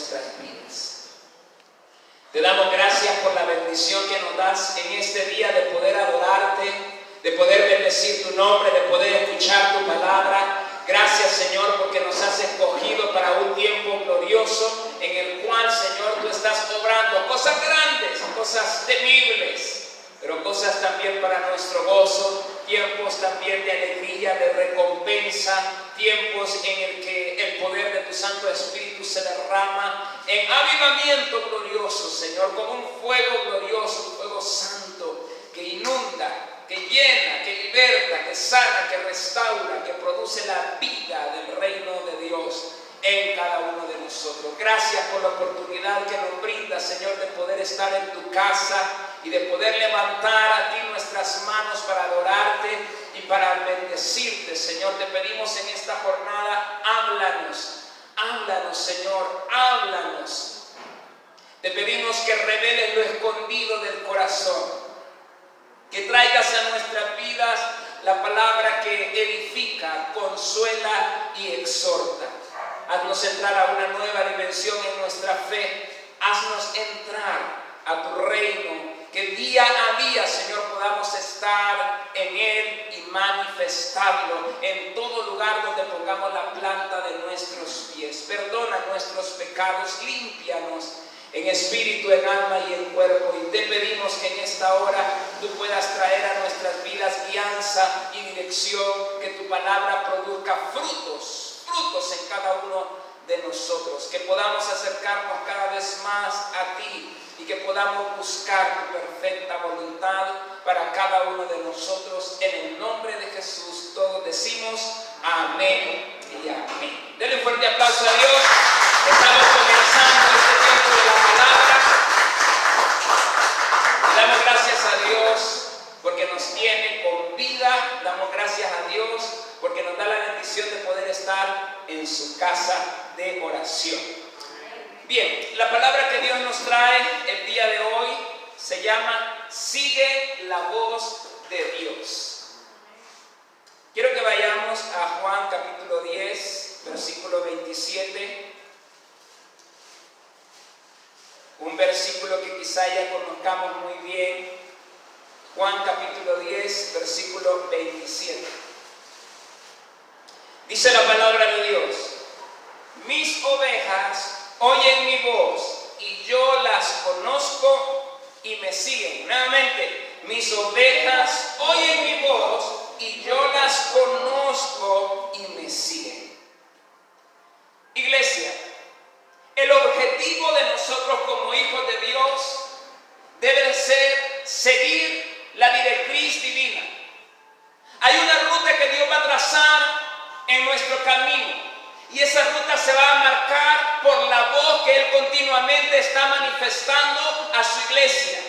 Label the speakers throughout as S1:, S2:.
S1: nuestras vidas. Te damos gracias por la bendición que nos das en este día de poder adorarte, de poder bendecir tu nombre, de poder escuchar tu palabra. Gracias, Señor, porque nos has escogido para un tiempo glorioso en el cual, Señor, tú estás obrando cosas grandes, cosas temibles, pero cosas también para nuestro gozo, tiempos también de alegría, de recompensa, tiempos en el que el poder de tu Santo Espíritu se derrama en avivamiento glorioso, Señor, como un fuego glorioso, un fuego santo que inunda, que llena, que liberta, que sana, que restaura, que produce la vida del reino de Dios en cada uno de nosotros. Gracias por la oportunidad que nos brinda, Señor, de poder estar en tu casa y de poder levantar a ti nuestras manos para adorarte y para bendecirte, Señor. Te pedimos en esta jornada, háblanos, Señor, háblanos. Te pedimos que reveles lo escondido del corazón, que traigas a nuestras vidas la palabra que edifica, consuela y exhorta. Haznos entrar a una nueva dimensión en nuestra fe. Haznos entrar a tu reino, que día a día, Señor, podamos estar en él y manifestarlo en todo lugar donde pongamos la planta de nuestros pies. Perdona nuestros pecados, límpianos en espíritu, en alma y en cuerpo. Y te pedimos que en esta hora tú puedas traer a nuestras vidas guianza y dirección, que tu palabra produzca frutos en cada uno de nosotros, que podamos acercarnos cada vez más a ti y que podamos buscar tu perfecta voluntad para cada uno de nosotros. En el nombre de Jesús todos decimos amén y amén. Denle un fuerte aplauso a Dios. Estamos comenzando este tiempo de la palabra. Damos gracias a Dios porque nos tiene con vida. Damos gracias a Dios porque nos da la bendición de poder estar en su casa de oración. Bien, la palabra que Dios nos trae el día de hoy se llama Sigue la voz de Dios. Quiero que vayamos a Juan capítulo 10, versículo 27. Un versículo que quizá ya conozcamos muy bien. Juan capítulo 10, versículo 27. Dice la palabra de Dios: mis ovejas oyen mi voz y yo las conozco y me siguen. Nuevamente, mis ovejas oyen mi voz y yo las conozco y me siguen. Iglesia, el objetivo de nosotros como hijos de Dios debe ser seguir la directriz divina. Hay una ruta que Dios va a trazar en nuestro camino, y esa ruta se va a marcar por la voz que Él continuamente está manifestando a su iglesia.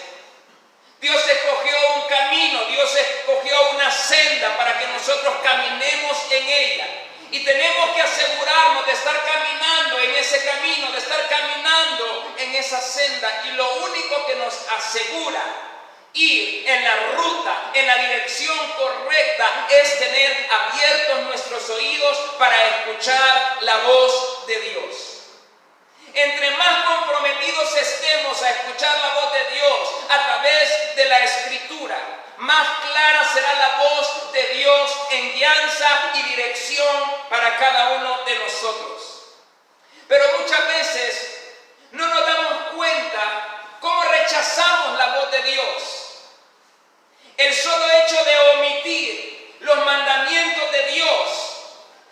S1: Dios escogió un camino, Dios escogió una senda para que nosotros caminemos en ella, y tenemos que asegurarnos de estar caminando en ese camino, de estar caminando en esa senda, y lo único que nos asegura ir en la ruta, en la dirección correcta, es tener abiertos nuestros oídos para escuchar la voz de Dios. Entre más comprometidos estemos a escuchar la voz de Dios a través de la Escritura, más clara será la voz de Dios en guianza y dirección para cada uno de nosotros. Pero muchas veces no nos damos cuenta cómo rechazamos la voz de Dios. El solo hecho de omitir los mandamientos de Dios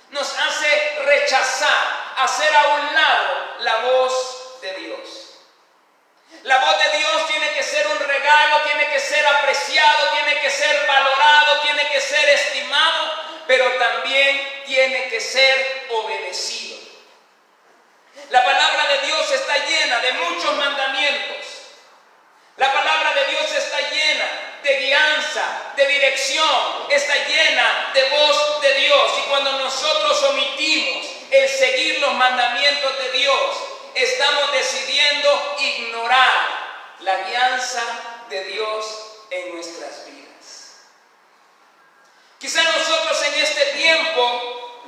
S1: nos hace rechazar, hacer a un lado la voz de Dios. La voz de Dios tiene que ser un regalo, tiene que ser apreciado, tiene que ser valorado, tiene que ser estimado, pero también tiene que ser obedecido. La palabra de Dios está llena de muchos mandamientos. La palabra de Dios está llena de guianza, de dirección, está llena de voz de Dios. Y cuando nosotros omitimos el seguir los mandamientos de Dios, estamos decidiendo ignorar la guianza de Dios en nuestras vidas. Quizá nosotros en este tiempo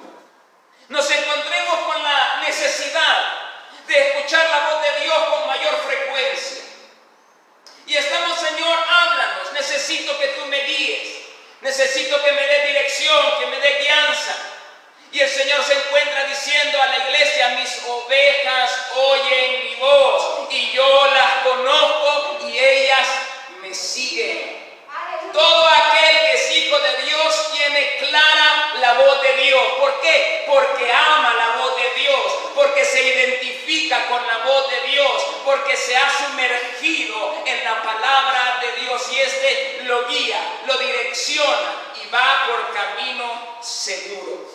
S1: nos encontremos con la necesidad de escuchar mayor frecuencia. Y estamos, Señor, háblanos, necesito que tú me guíes, necesito que me dé dirección, que me dé guianza. Y el Señor se encuentra diciendo a la iglesia: mis ovejas oyen mi voz y yo las conozco y ellas me siguen. Todo aquel que es hijo de Dios tiene clara la voz de Dios. ¿Por qué? Porque ama la voz de Dios, porque se identifica con la voz de Dios, porque se ha sumergido en la palabra de Dios y este lo guía, lo direcciona y va por camino seguro.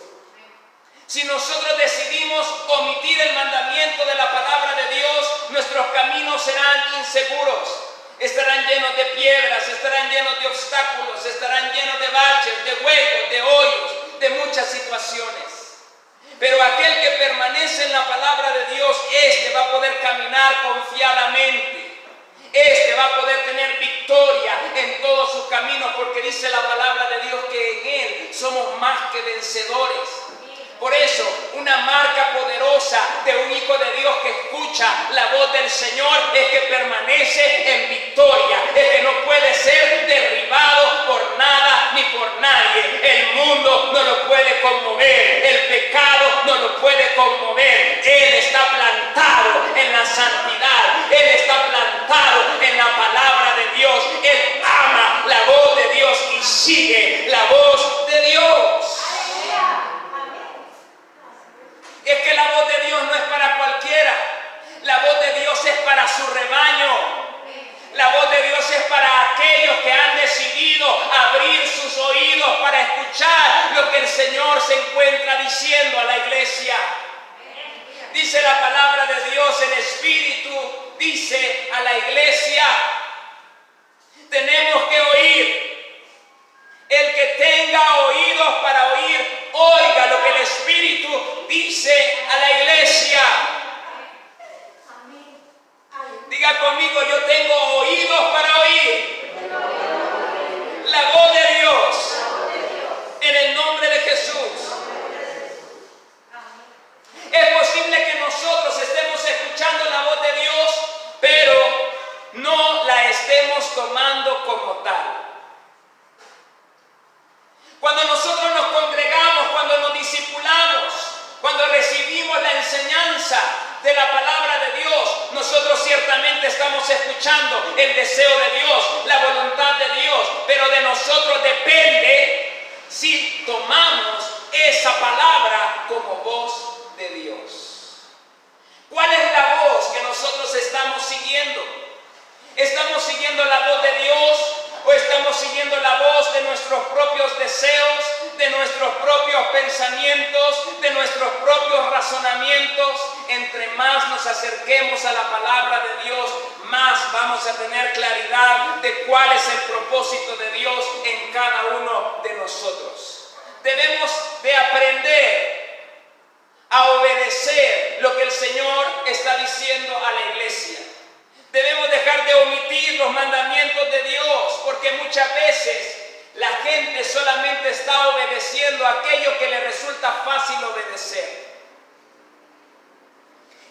S1: Si nosotros decidimos omitir el mandamiento de la palabra de Dios, nuestros caminos serán inseguros. Estarán llenos de piedras, estarán llenos de obstáculos, estarán llenos de baches, de huecos, de hoyos, de muchas situaciones. Pero aquel que permanece en la palabra de Dios, este va a poder caminar confiadamente. Este va a poder tener victoria en todos sus caminos, porque dice la palabra de Dios que en Él somos más que vencedores. Por eso, una marca poderosa de un hijo de Dios que escucha la voz del Señor es que permanece en victoria, es que no puede ser derribado por nada ni por nadie. El mundo no lo puede conmover, el pecado no lo puede conmover. Él está plantado en la santidad, Él está plantado en la palabra de Dios. Él ama la voz de Dios y sigue la voz de Dios. Es que la voz de Dios no es para cualquiera. La voz de Dios es para su rebaño. La voz de Dios es para aquellos que han decidido abrir sus oídos para escuchar lo que el Señor se encuentra diciendo a la iglesia. Dice la palabra de Dios en espíritu, dice a la iglesia: tenemos que oír. El que tenga oídos para oír, oiga lo que el Espíritu dice a la iglesia. Diga conmigo: yo tengo oídos para oír la voz de Dios, en el nombre de Jesús. Es posible que nosotros estemos escuchando la voz de Dios, pero no la estemos tomando como tal. Cuando nosotros nos congregamos, cuando nos discipulamos, cuando recibimos la enseñanza de la palabra de Dios, nosotros ciertamente estamos escuchando el deseo de Dios, la voluntad de Dios, pero de nosotros depende si tomamos esa palabra como voz de Dios. ¿Cuál es la voz que nosotros estamos siguiendo? ¿Estamos siguiendo la voz de Dios? ¿O estamos siguiendo la voz de nuestros propios deseos, de nuestros propios pensamientos, de nuestros propios razonamientos? Entre más nos acerquemos a la palabra de Dios, más vamos a tener claridad de cuál es el propósito de Dios en cada uno de nosotros. Debemos de aprender a obedecer lo que el Señor está diciendo a la iglesia. Debemos dejar de omitir los mandamientos de Dios, porque muchas veces la gente solamente está obedeciendo aquello que le resulta fácil obedecer.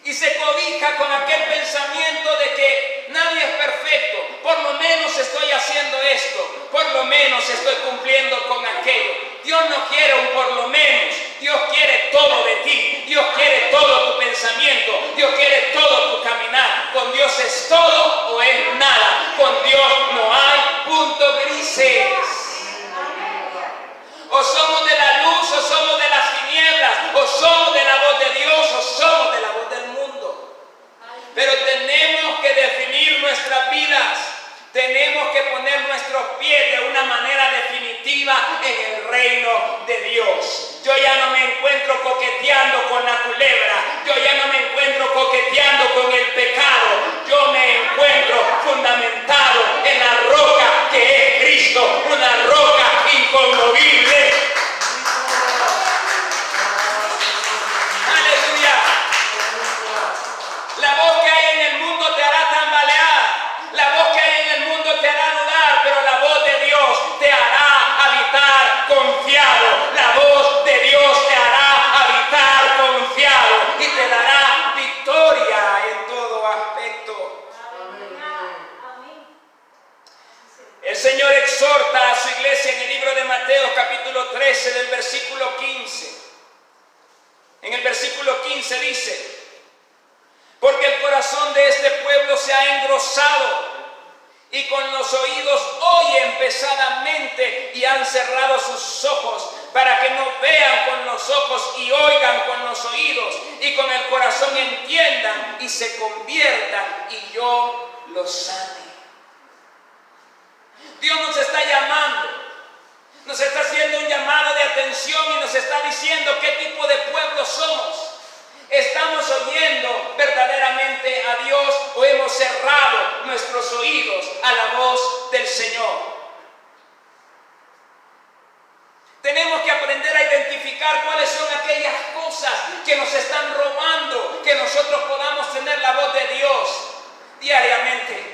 S1: Y se cobija con aquel pensamiento de que nadie es perfecto. Por lo menos estoy haciendo esto, por lo menos estoy cumpliendo con aquello. Dios no quiere un por lo menos. Dios quiere todo de ti. Dios quiere todo tu pensamiento. Dios quiere todo tu caminar. Con Dios es todo o es nada. Con Dios no hay puntos grises. O somos de la luz o somos de las tinieblas. O somos de la voz de Dios o somos de la voz del mundo. Pero tenemos que definir nuestras vidas. Tenemos que poner nuestros pies de una manera definitiva en el reino de Dios. Yo ya no me encuentro coqueteando con la culebra. Yo ya no me encuentro coqueteando con el pecado. Yo me encuentro fundamentado en la roca que es Cristo. Una roca inconmovible. Aleluya. La voz que hay en el mundo te hará tambalear. La voz que hay en el mundo te hará dudar, pero la voz de Dios te hará habitar confiado. La voz de Dios te hará habitar confiado y te dará victoria en todo aspecto. 13 del versículo 15. En el versículo 15 dice: porque el corazón de este pueblo se ha engrosado y con los oídos oyen pesadamente y han cerrado sus ojos para que no vean con los ojos y oigan con los oídos y con el corazón entiendan y se conviertan y yo los sane. Dios nos está llamando, nos está haciendo un llamado de atención y nos está diciendo qué tipo de pueblo somos. ¿Estamos oyendo verdaderamente a Dios o hemos cerrado nuestros oídos a la voz del Señor? Tenemos que aprender a identificar cuáles son aquellas cosas que nos están robando, que nosotros podamos tener la voz de Dios diariamente.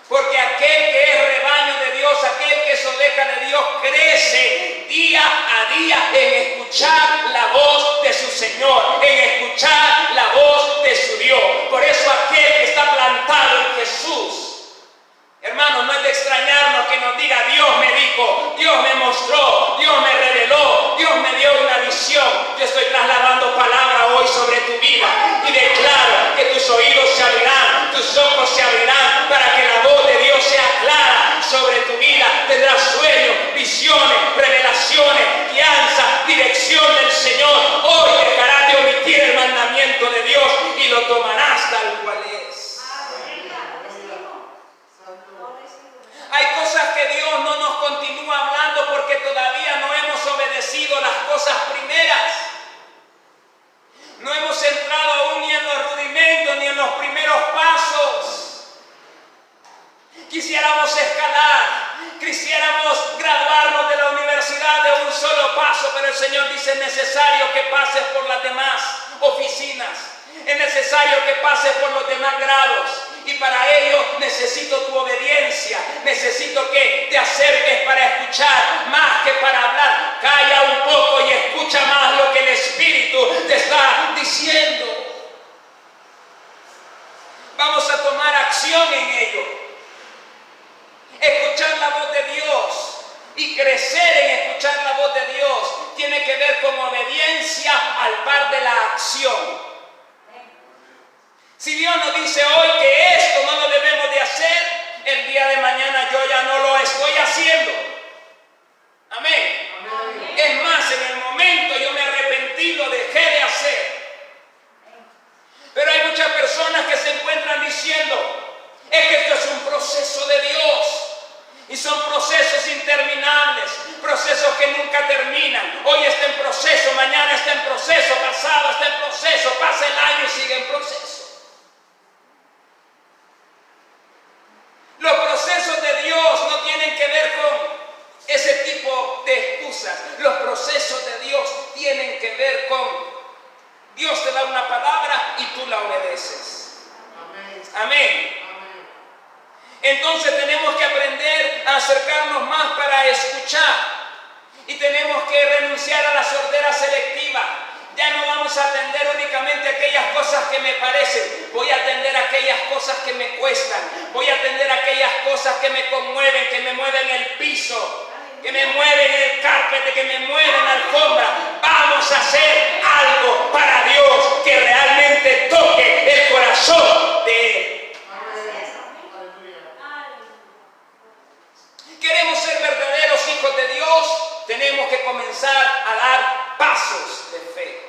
S1: Porque aquel que es rebaño de Dios, aquel que es oveja de Dios, crece día a día en escuchar la voz de su Señor, en escuchar la voz de su Dios. Por eso aquel que está plantado en Jesús, hermanos, no es de extrañarnos que nos diga: Dios me dijo, Dios me mostró, Dios me reveló, Dios me dio una visión. Yo estoy trasladando palabra hoy sobre tu vida y declaro que tus oídos se abrirán, tus ojos se abrirán para que la voz de Dios sea clara sobre tu vida. Tendrás sueños, visiones, revelaciones, guianza, dirección del Señor. Hoy dejarás de omitir el mandamiento de Dios y lo tomarás tal cual es. Hay cosas que Dios no nos continúa hablando porque todavía no hemos obedecido las cosas primeras. No hemos entrado aún ni en los rudimentos ni en los primeros pasos. Quisiéramos escalar, quisiéramos graduarnos de la universidad de un solo paso, pero el Señor dice: es necesario que pases por las demás oficinas, es necesario que pases por los demás grados. Y para ello necesito tu obediencia, necesito que te acerques para escuchar más que para hablar. Calla un poco y escucha más lo que el Espíritu te está diciendo. Vamos a tomar acción en ello. Escuchar la voz de Dios y crecer en escuchar la voz de Dios tiene que ver con obediencia al par de la acción. Si Dios nos dice hoy que esto no lo debemos de hacer, el día de mañana yo ya no lo estoy haciendo. Amén. Amén. Es más, en el momento yo me arrepentí, lo dejé de hacer. Pero hay muchas personas que se encuentran diciendo: es que esto es un proceso de Dios. Y son procesos interminables, procesos que nunca terminan. Hoy está en proceso, mañana está en proceso, pasado está en proceso, pasa el año y sigue en proceso. Los procesos de Dios no tienen que ver con ese tipo de excusas. Los procesos de Dios tienen que ver con: Dios te da una palabra y tú la obedeces. Amén. Amén. Entonces tenemos que aprender a acercarnos más para escuchar. Y tenemos que renunciar a la sordera selectiva. Ya no vamos a atender únicamente aquellas cosas que me parecen. Voy a atender aquellas cosas que me cuestan. Voy a atender aquellas cosas que me conmueven, que me mueven el piso, que me mueven el carpete, que me mueven la alfombra. Vamos a hacer algo para Dios que realmente toque el corazón de Él. Queremos ser verdaderos hijos de Dios, tenemos que comenzar a dar pasos de fe.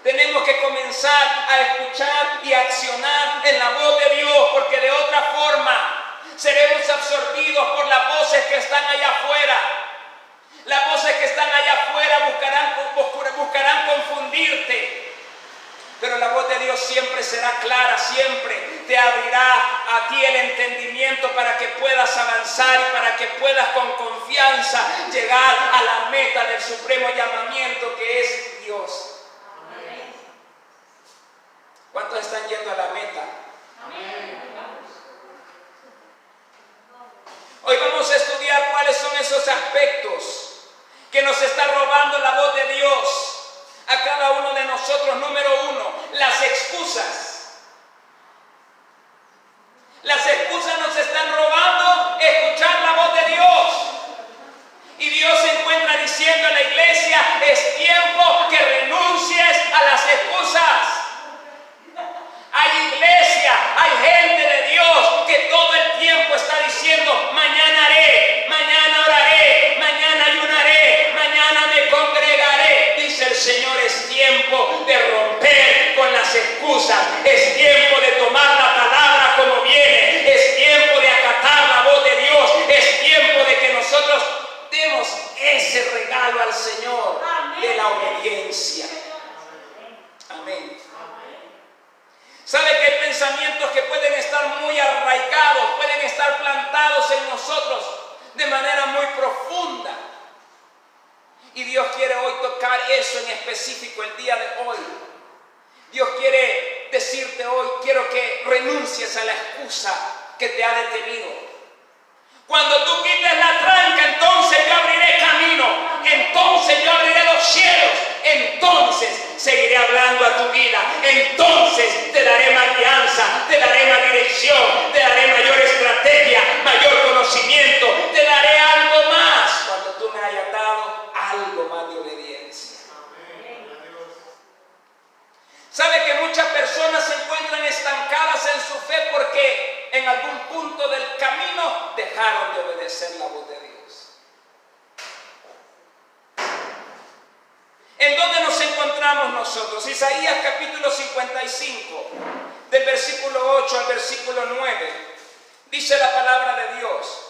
S1: Tenemos que comenzar a escuchar y accionar en la voz de Dios, porque de otra forma seremos absorbidos por las voces que están allá afuera. Las voces que están allá afuera buscarán confundirte. Pero la voz de Dios siempre será clara, siempre te abrirá a ti el entendimiento para que puedas avanzar y para que puedas con confianza llegar a la meta del supremo llamamiento que es Dios. Amén. ¿Cuántos están yendo a la meta? Amén. Hoy vamos a estudiar cuáles son esos aspectos que nos está robando la voz de Dios a cada uno de nosotros. Número 1, las excusas. Las excusas nos están robando escuchar la voz de Dios. Y Dios se encuentra diciendo Es tiempo de tomar la palabra como viene. Es tiempo de acatar la voz de Dios. Es tiempo de que nosotros demos ese regalo al Señor de la obediencia. Amén. ¿Sabe que hay pensamientos que pueden estar muy arraigados, pueden estar plantados en nosotros de manera muy profunda? Y Dios quiere hoy tocar eso en específico el día de hoy. Dios quiere decirte hoy, quiero que renuncies a la excusa que te ha detenido. Cuando tú quites la tranca, entonces yo abriré camino, entonces yo abriré los cielos, entonces seguiré hablando a tu vida, entonces te daré más guianza, te daré más dirección, te daré mayor estrategia, mayor conocimiento, te daré algo más cuando tú me hayas dado algo más de obediencia. ¿Sabe que muchas personas se encuentran estancadas en su fe porque en algún punto del camino dejaron de obedecer la voz de Dios? ¿En dónde nos encontramos nosotros? Isaías capítulo 55, del versículo 8 al versículo 9, dice la palabra de Dios: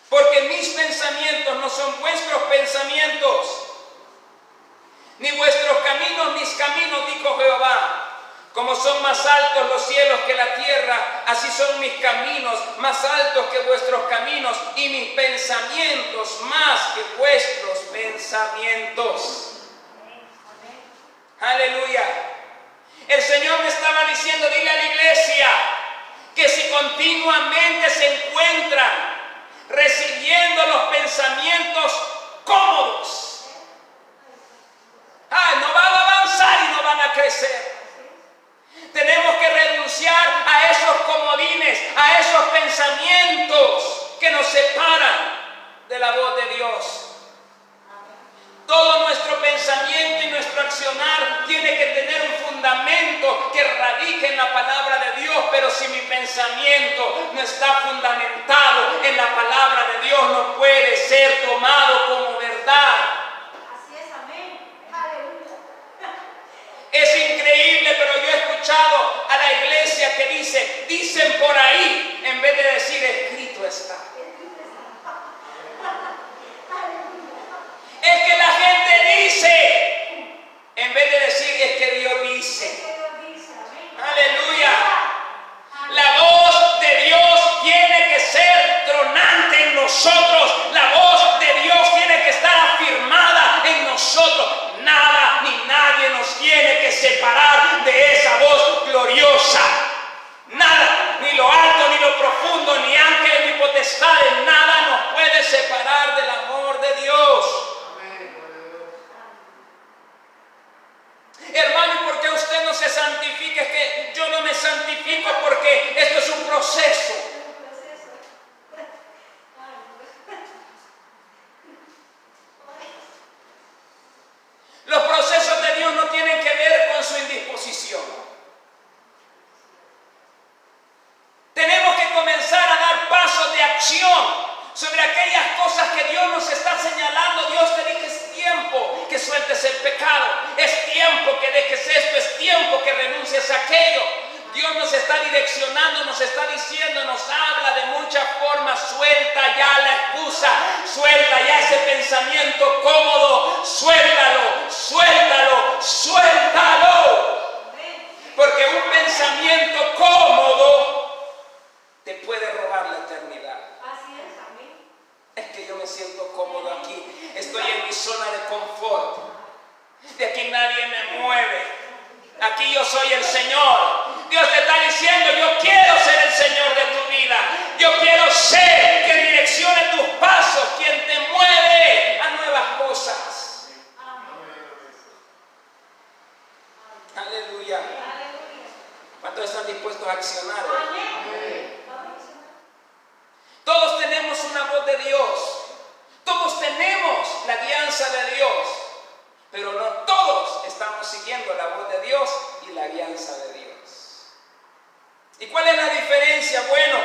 S1: porque mis pensamientos no son vuestros pensamientos, ni vuestros caminos mis caminos, dijo Jehová. Como son más altos los cielos que la tierra, así son mis caminos más altos que vuestros caminos, y mis pensamientos más que vuestros pensamientos. Aleluya. El Señor me estaba diciendo, dile a la iglesia que si continuamente se encuentran recibiendo los pensamientos cómodos, no van a avanzar y no van a crecer. Tenemos que renunciar a esos comodines, a esos pensamientos que nos separan de la voz de Dios. Todo nuestro pensamiento y nuestro accionar tiene que tener un fundamento que radique en la palabra de Dios, pero si mi pensamiento no está fundamentado en la palabra de Dios, no puede ser tomado como verdad.
S2: Así es, amén. Aleluya.
S1: Es increíble, pero yo he escuchado a la iglesia que dicen por ahí, en vez de decir escrito está. Es que la gente dice, en vez de decir es que Dios dice. Aleluya. La voz de Dios tiene que ser tronante en nosotros. La voz de Dios tiene que estar afirmada en nosotros. Nada ni nadie nos tiene que separar de esa voz gloriosa. Nada, ni lo alto, ni lo profundo, ni ángeles, ni potestades, nada nos puede separar del amor de Dios. Hermano, ¿y por qué usted no se santifica? Es que yo no me santifico porque esto es un proceso. Los procesos de Dios no tienen que ver con su indisposición. Tenemos que comenzar a dar pasos de acción sobre aquellas cosas que Dios nos está señalando. Dios te dice, es tiempo que sueltes el pecado, es tiempo que dejes esto, es tiempo que renuncies a aquello. Dios nos está direccionando, nos está diciendo, nos habla de muchas formas. Suelta ya la excusa, suelta ya ese pensamiento cómodo, suéltalo, suéltalo, suéltalo. Porque un pensamiento cómodo te puede robar la eternidad.
S2: Así es, amén.
S1: Es que yo me siento cómodo aquí, estoy en mi zona de confort, de aquí nadie me mueve, aquí yo soy el Señor. Dios te está diciendo, yo quiero ser el Señor de tu vida, yo quiero ser quien direccione tus pasos, quien te mueve a nuevas cosas. Aleluya. ¿Cuántos están dispuestos a accionar? Todos tenemos una voz de Dios, todos tenemos la guianza de Dios, pero no todos estamos siguiendo la voz de Dios y la guianza de Dios. ¿Y cuál es la diferencia? Bueno,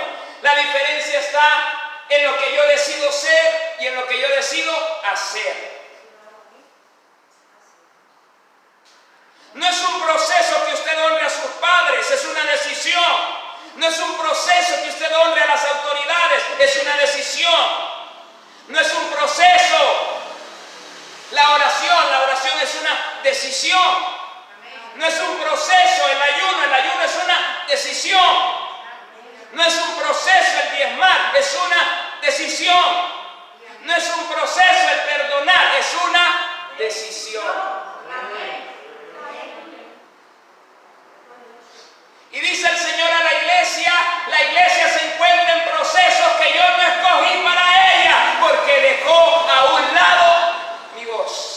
S1: la diferencia está en lo que yo decido ser y en lo que yo decido hacer. No es un proceso decisión. No es un proceso que usted honre a las autoridades, es una decisión. No es un proceso. La oración es una decisión. No es un proceso el ayuno es una decisión. No es un proceso el diezmar, es una decisión. No es un proceso el perdonar, es una decisión. Y dice el Señor a la iglesia se encuentra en procesos que yo no escogí para ella, porque dejó a un lado mi voz.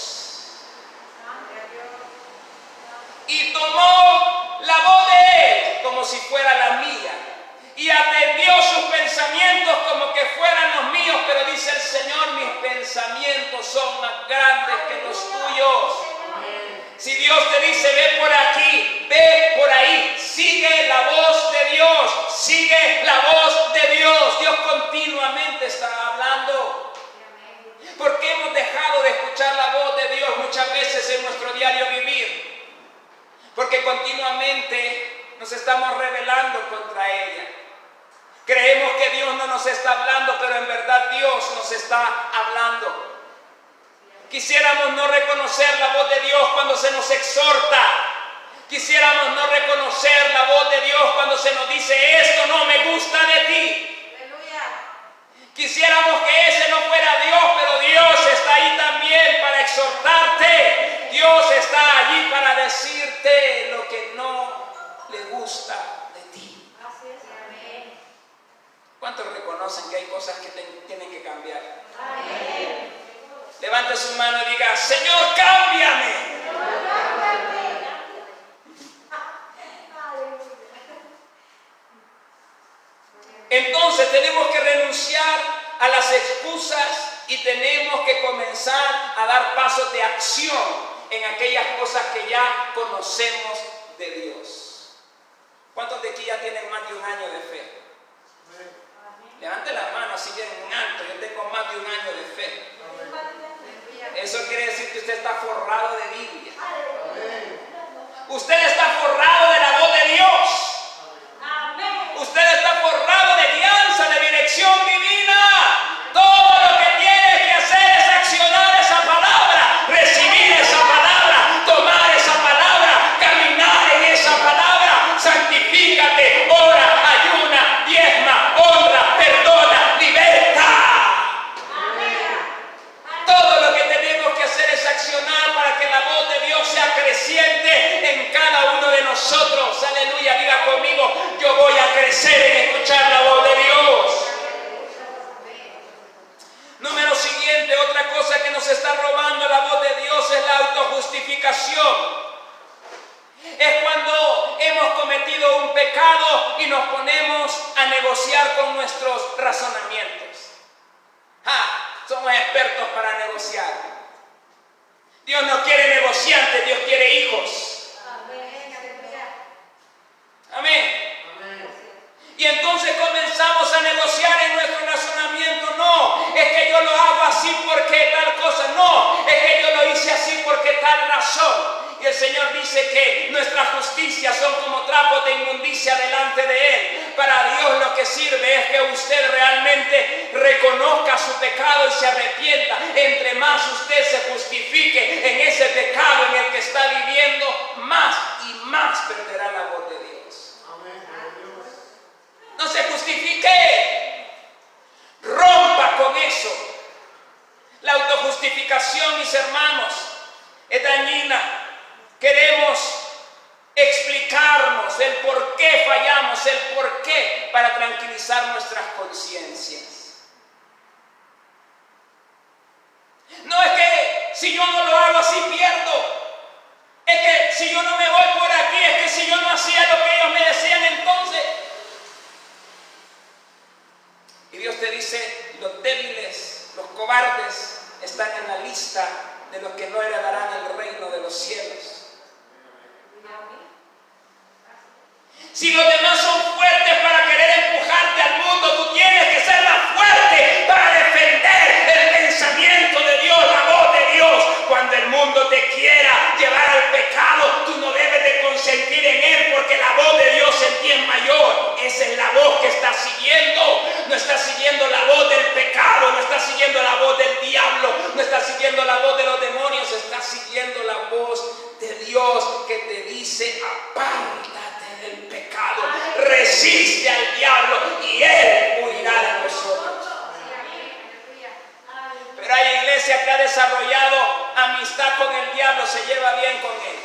S1: Y tomó la voz de Él como si fuera la mía. Y atendió sus pensamientos como que fueran los míos, pero dice el Señor, mis pensamientos son más grandes que los tuyos. Si Dios te dice, ve por aquí, ve por ahí, sigue la voz de Dios, sigue la voz de Dios. Dios continuamente está hablando. ¿Por qué hemos dejado de escuchar la voz de Dios muchas veces en nuestro diario vivir? Porque continuamente nos estamos rebelando contra ella. Creemos que Dios no nos está hablando, pero en verdad Dios nos está hablando. Quisiéramos no reconocer la voz de Dios cuando se nos exhorta. Quisiéramos no reconocer la voz de Dios cuando se nos dice, esto no me gusta de ti. Quisiéramos que ese no fuera Dios, pero Dios está ahí también para exhortarte. Dios está allí para decirte lo que no le gusta de ti. ¿Cuántos reconocen que hay cosas que tienen que cambiar? Amén. Levante su mano y diga, Señor, cámbiame. Entonces tenemos que renunciar a las excusas y tenemos que comenzar a dar pasos de acción en aquellas cosas que ya conocemos de Dios. ¿Cuántos de aquí ya tienen más de un año de fe? Levante la mano así bien en alto. Yo tengo más de un año de fe. Eso quiere decir que usted está forrado de Biblia. Usted está forrado de la voz de Dios. Usted está forrado de guianza, de dirección divina. Todo lo que tienes que hacer es accionar esa palabra, recibir esa palabra, tomar esa palabra, caminar en esa palabra. Santifícate, ora, ayuna, diezma, honra, perdona, liberta. Todo lo que tenemos que hacer es accionar para que la voz de Dios sea creciente en cada uno de nosotros. Aleluya, diga conmigo, yo voy a crecer en escuchar la voz de Dios. Número siguiente, otra cosa que nos está robando la voz de Dios es la autojustificación. Es cuando hemos cometido un pecado y nos ponemos a negociar con nuestros razonamientos. Somos expertos para negociar. Dios no quiere negociantes, Dios quiere hijos. Amén. Y entonces comenzamos a negociar en nuestro razonamiento. No, es que yo lo hago así porque tal cosa. No, es que yo lo hice así porque tal razón. Y el Señor dice que nuestras justicias son como trapos de inmundicia delante de Él. Para Dios lo que sirve es que usted realmente reconozca su pecado y se arrepienta. Entre más usted se justifique en ese pecado en el que está viviendo, más y más perderá la voz de Dios. No se justifique. Rompa con eso. La autojustificación, mis hermanos, es dañina. Queremos explicarnos el por qué fallamos, el por qué, para tranquilizar nuestras conciencias. No es que si yo no lo hago así pierdo. Es que si yo no me voy por aquí, es que si yo no hacía lo que ellos me decían entonces. Y Dios te dice, los débiles, los cobardes están en la lista de los que no heredarán el reino de los cielos. Si los demás son fuertes para querer empujarte al mundo, tú tienes que ser más fuerte para defender el pensamiento de Dios, la voz de Dios. Cuando el mundo te quiera llevar al pecado, tú no debes de consentir en él, porque la voz de Dios en ti es mayor. apártate del pecado, resiste al diablo y él huirá de nosotros. Pero hay iglesia que ha desarrollado amistad con el diablo, se lleva bien con él.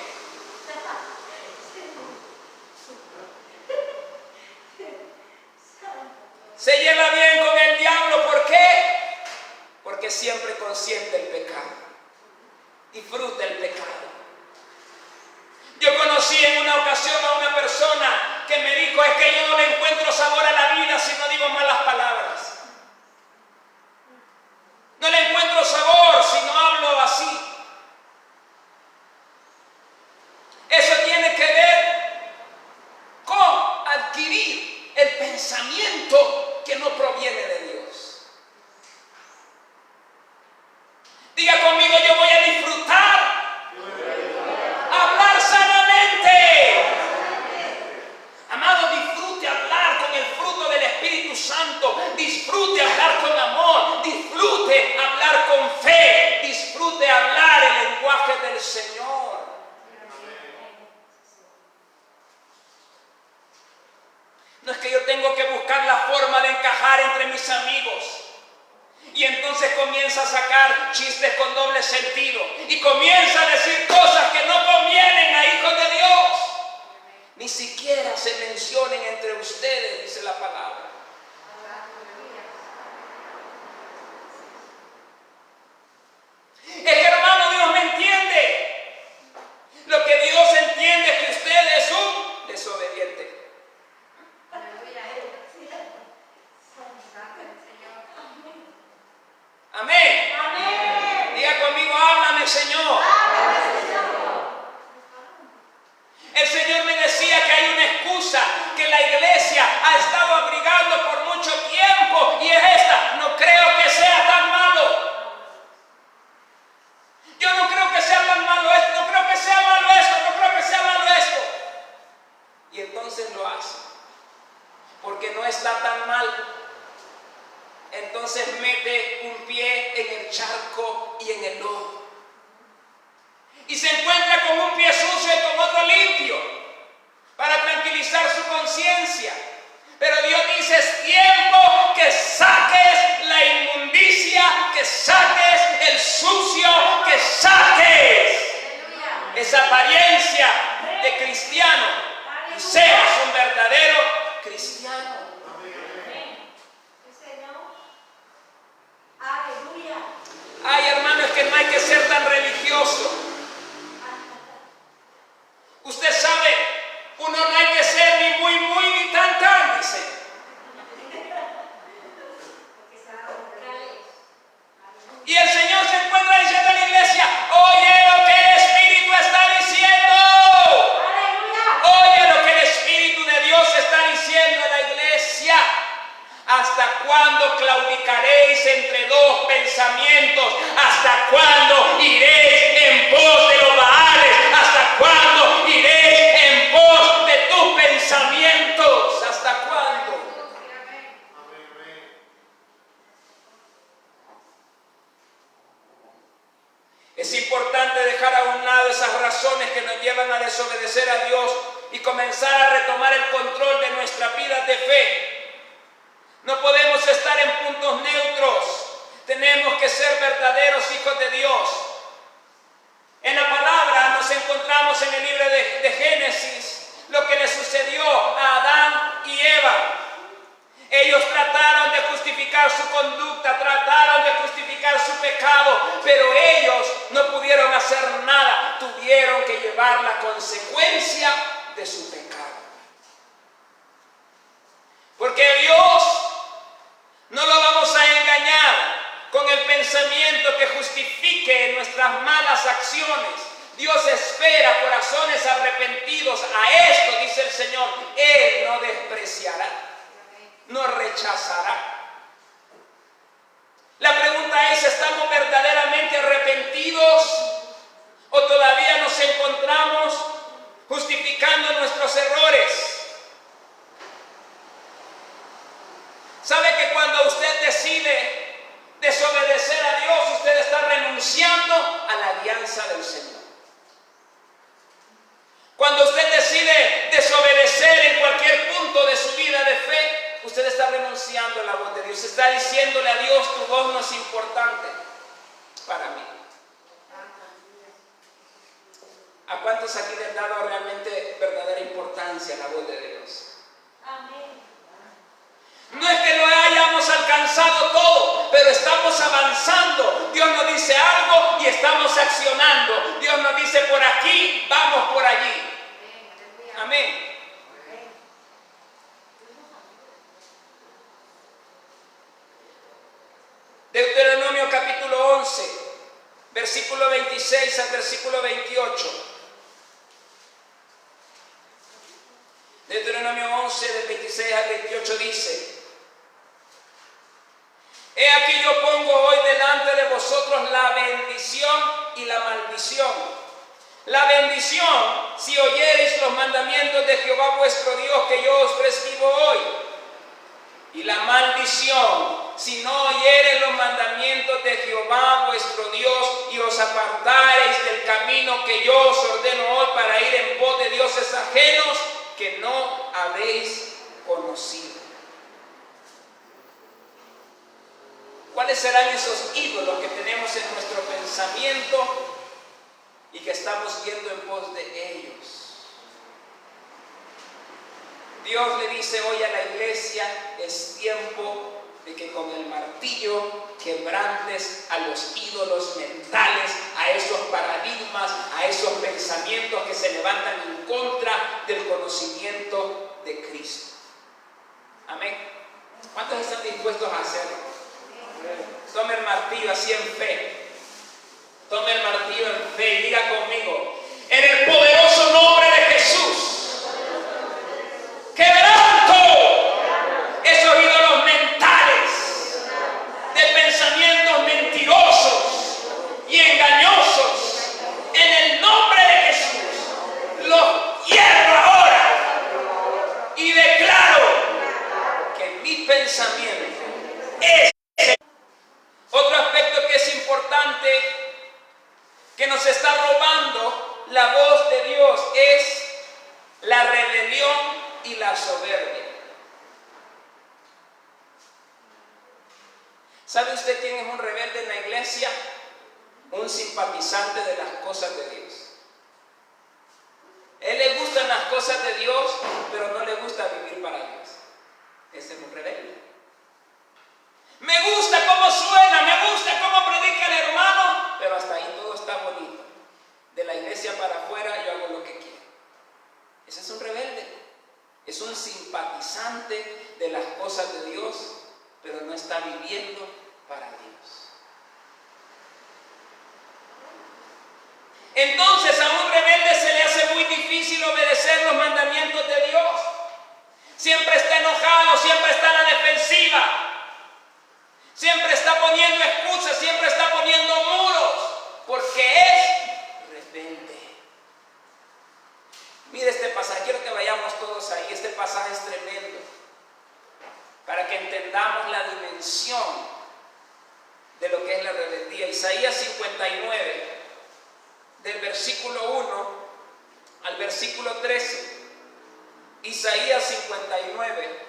S1: Se lleva bien con el diablo, ¿por qué? Porque siempre consiente el pecado, disfruta el pecado. Yo conocí en una ocasión a una persona que me dijo: es que yo no le encuentro sabor a la vida si no digo malas palabras. No le encuentro sabor si no hablo así. Eso tiene que ver con adquirir el pensamiento que no proviene de Dios. Diga conmigo: yo voy a disfrutar hablar sanamente. Amado, disfrute hablar con el fruto del Espíritu Santo, disfrute hablar con amor, disfrute hablar con fe, disfrute hablar el lenguaje del Señor. No es que yo tengo que buscar la forma de encajar entre mis amigos y entonces comienza a sacar chistes con doble sentido y comienza a decir cosas que no convienen a hijos de Dios. Ni siquiera se mencionen entre ustedes, dice la palabra. Es que, hermano, Dios me entiende. Lo que Dios entiende es que usted es un desobediente. Amén.
S2: Amén.
S1: Diga conmigo: háblame, Señor. El Señor me decía que hay una excusa que la iglesia ha estado abrigando por mucho tiempo y es esta: no creo que sea tan malo. Yo no creo que sea tan malo esto, no creo que sea malo esto, no creo que sea malo esto. Y entonces lo hace, porque no está tan mal. Entonces mete un pie en el charco y en el lodo. Y se encuentra con un pie sucio y con otro limpio para tranquilizar su conciencia. Pero Dios dice: es tiempo que saques la inmundicia, que saques el sucio, que saques esa apariencia de cristiano y seas un verdadero cristiano. Ay, hermano, es que no hay que ser tan religioso. Usted sabe, uno no hay que ser ni muy, ni tan, dice. Y el Señor se encuentra diciendo a la iglesia: oye lo que el Espíritu está diciendo. Oye lo que el Espíritu de Dios está diciendo a la iglesia. ¿Hasta cuándo claudicaréis entre dos pensamientos? ¿Hasta cuándo iréis en pos de los Baales? ¿Hasta cuándo iréis en pos de tus pensamientos? ¿Hasta cuándo? Es importante dejar a un lado esas razones que nos llevan a desobedecer a Dios y comenzar a retomar el control de nuestra vida de fe. No podemos estar en puntos neutros. Tenemos que ser verdaderos hijos de Dios. En la palabra nos encontramos en el libro de Génesis lo que le sucedió a Adán y Eva. Ellos trataron de justificar su conducta, trataron de justificar su pecado, pero ellos no pudieron hacer nada. Tuvieron que llevar la consecuencia de su pecado. Porque Dios no lo vamos a engañar con el pensamiento que justifique nuestras malas acciones. Dios espera corazones arrepentidos. A esto, dice el Señor, Él no despreciará, no rechazará. La pregunta es: ¿estamos verdaderamente arrepentidos o todavía nos encontramos justificando nuestros errores? ¿Sabe que cuando usted decide desobedecer a Dios, usted está renunciando a la alianza del Señor? Cuando usted decide renunciando a la voz de Dios. Está diciéndole a Dios, tu voz no es importante para mí. ¿A cuántos aquí le han dado realmente verdadera importancia a la voz de Dios?
S2: Amén.
S1: No es que lo hayamos alcanzado todo, pero estamos avanzando. Dios nos dice algo y estamos accionando. Dios nos dice por aquí, vamos por allí. Amén. Deuteronomio capítulo 11, versículo 26 al versículo 28. Deuteronomio 11, del 26 al 28 dice: He aquí yo pongo hoy delante de vosotros la bendición y la maldición. La bendición, si oyereis los mandamientos de Jehová vuestro Dios que yo os prescribo hoy. Y la maldición, si no oyereis los mandamientos de Jehová vuestro Dios y os apartareis del camino que yo os ordeno hoy para ir en pos de dioses ajenos que no habéis conocido. ¿Cuáles serán esos ídolos que tenemos en nuestro pensamiento y que estamos yendo en pos de ellos? Dios le dice hoy a la iglesia, es tiempo de que con el martillo quebrantes a los ídolos mentales, a esos paradigmas, a esos pensamientos que se levantan en contra del conocimiento de Cristo. Amén. ¿Cuántos están dispuestos a hacerlo? Tome el martillo así en fe. Tome el martillo en fe y diga conmigo: en el poderoso nombre de Jesús, quebranto esos ídolos mentales de pensamientos mentirosos y engañosos. En el nombre de Jesús los hierro ahora y declaro que mi pensamiento es. Otro aspecto que es importante, que nos está robando la voz de Dios, es la rebelión y la soberbia. ¿Sabe usted quién es un rebelde en la iglesia? Un simpatizante de las cosas de Dios. Él le gustan las cosas de Dios, pero no le gusta vivir para Dios. Ese es un rebelde. Me gusta cómo suena, me gusta cómo predica el hermano, pero hasta ahí todo está bonito. De la iglesia para afuera yo hago lo que quiero. Ese es un rebelde. Es un simpatizante de las cosas de Dios, pero no está viviendo para Dios. Entonces a un rebelde se le hace muy difícil obedecer los mandamientos de Dios. Siempre está enojado, siempre está en la defensiva. Siempre está poniendo excusas, siempre está poniendo muros, porque es rebelde. Mire este pasaje, quiero que vayamos todos ahí. Este pasaje es tremendo, para que entendamos la dimensión de lo que es la rebeldía. Isaías 59, del versículo 1 al versículo 13. Isaías 59,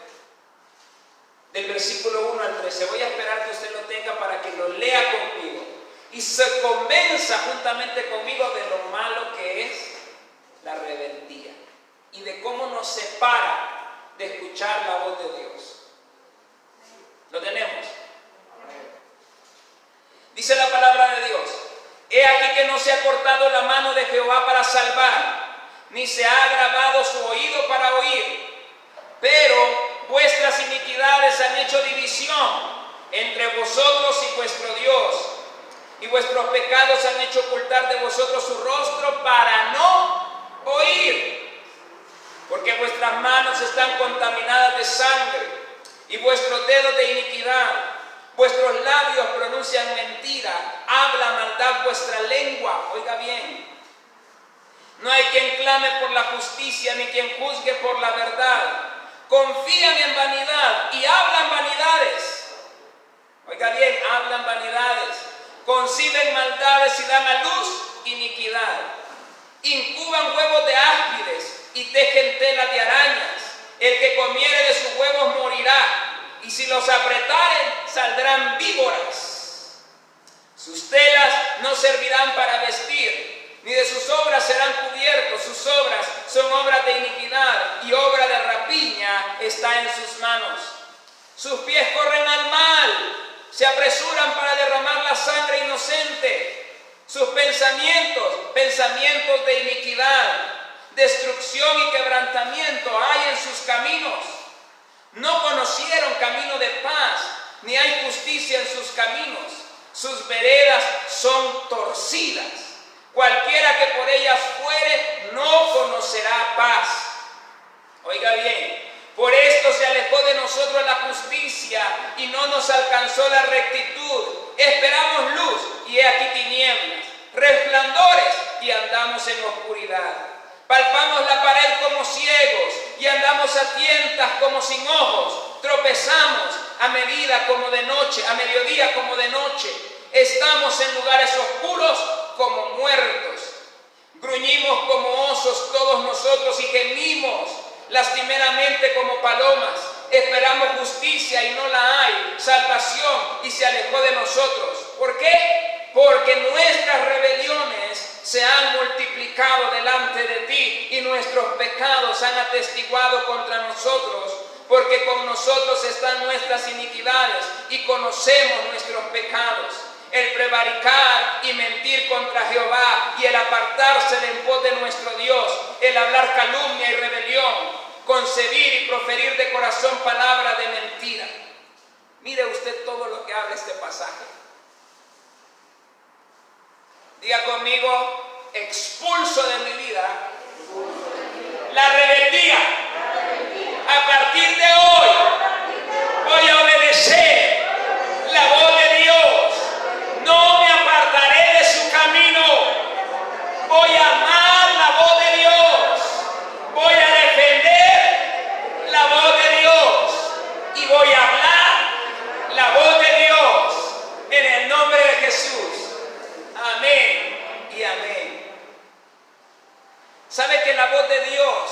S1: del versículo 1 al 13. Voy a esperar que usted lo tenga para que lo lea conmigo y se convenza juntamente conmigo de lo malo que es la rebeldía y de cómo nos separa de escuchar la voz de Dios. ¿Lo tenemos? Dice la palabra de Dios: He aquí que no se ha cortado la mano de Jehová para salvar, ni se ha agravado su oído para oír, pero vuestras iniquidades han hecho división entre vosotros y vuestro Dios, y vuestros pecados han hecho ocultar de vosotros su rostro para no oír, porque vuestras manos están contaminadas de sangre y vuestros dedos de iniquidad. Vuestros labios pronuncian mentira, habla maldad vuestra lengua. Oiga bien, no hay quien clame por la justicia ni quien juzgue por la verdad. Confían en vanidad y hablan vanidades. Oiga bien, hablan vanidades. Conciben maldades y dan a luz iniquidad. Incuban huevos de áspides y tejen telas de arañas. El que comiere de sus huevos morirá. y si los apretaren, saldrán víboras. Sus telas no servirán para vestir, ni de sus obras serán cubiertos. Sus obras son obras de iniquidad, y obra de rapiña está en sus manos. Sus pies corren al mal, se apresuran para derramar la sangre inocente. Sus pensamientos de iniquidad, destrucción y quebrantamiento hay en sus caminos. No conocieron camino de paz, ni hay justicia en sus caminos. Sus veredas son torcidas. Cualquiera que por ellas fuere no conocerá paz. Oiga bien, por esto se alejó de nosotros la justicia y no nos alcanzó la rectitud. Esperamos luz y he aquí tinieblas, resplandores y andamos en oscuridad. Palpamos la pared como ciegos y andamos a tientas como sin ojos. Tropezamos a mediodía como de noche. Estamos en lugares oscuros como muertos. Gruñimos como osos todos nosotros y gemimos lastimeramente como palomas. Esperamos justicia y no la hay, salvación y se alejó de nosotros. ¿Por qué? Porque nuestras rebeliones se han multiplicado delante de ti y nuestros pecados han atestiguado contra nosotros, porque con nosotros están nuestras iniquidades y conocemos nuestros pecados. El prevaricar y mentir contra Jehová y el apartarse de en pos de nuestro Dios, el hablar calumnia y rebelión, concebir y proferir de corazón palabra de mentira. Mire usted todo lo que habla este pasaje. Diga conmigo: expulso de mi vida la rebeldía. A partir de hoy voy a obedecer la voz de Dios. No me apartaré de su camino. Voy a amar la voz de Dios. Voy a defender la voz de Dios. Y voy a hablar la voz de Dios. En el nombre de Jesús. Amén y amén. ¿Sabe que la voz de Dios,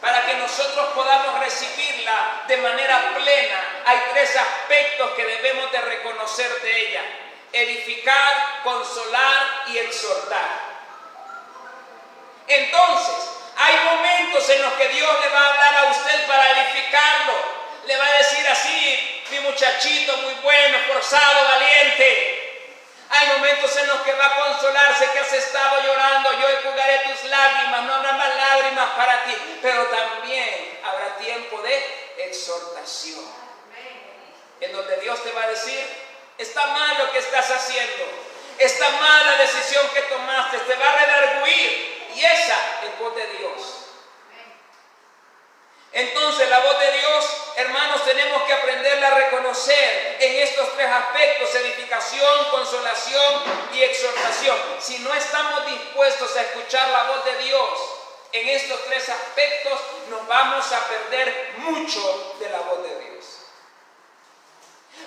S1: para que nosotros podamos recibirla de manera plena, hay tres aspectos que debemos de reconocer de ella: edificar, consolar y exhortar? Entonces, hay momentos en los que Dios le va a hablar a usted para edificarlo. Le va a decir así: mi muchachito muy bueno, esforzado, valiente. Hay momentos en los que va a consolarse, que has estado llorando. Yo enjugaré tus lágrimas, no habrá más lágrimas para ti. Pero también habrá tiempo de exhortación, en donde Dios te va a decir: está mal lo que estás haciendo, está mal la decisión que tomaste, te va a redarguir. Y esa es voz de Dios. Entonces la voz de Dios, hermanos, tenemos que aprenderla a reconocer en estos tres aspectos: edificación, consolación y exhortación. Si no estamos dispuestos a escuchar la voz de Dios en estos tres aspectos, nos vamos a perder mucho de la voz de Dios.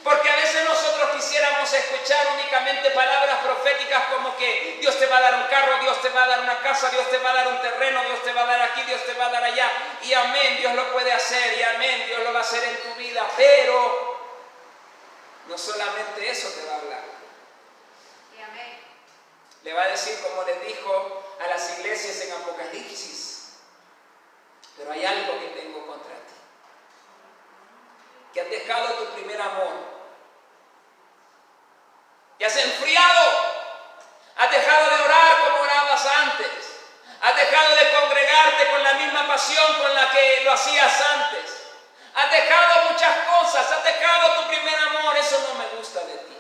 S1: Porque a veces nosotros quisiéramos escuchar únicamente palabras proféticas como que Dios te va a dar un carro, Dios te va a dar una casa, Dios te va a dar un terreno, Dios te va a dar aquí, Dios te va a dar allá. Y amén, Dios lo puede hacer, y amén, Dios lo va a hacer en tu vida. Pero no solamente eso te va a hablar.
S2: Y amén.
S1: Le va a decir, como le dijo a las iglesias en Apocalipsis: pero hay algo que tengo contra ti, que has dejado tu primer amor, que has enfriado, has dejado de orar como orabas antes, has dejado de congregarte con la misma pasión con la que lo hacías antes, has dejado muchas cosas, has dejado tu primer amor. Eso no me gusta de ti.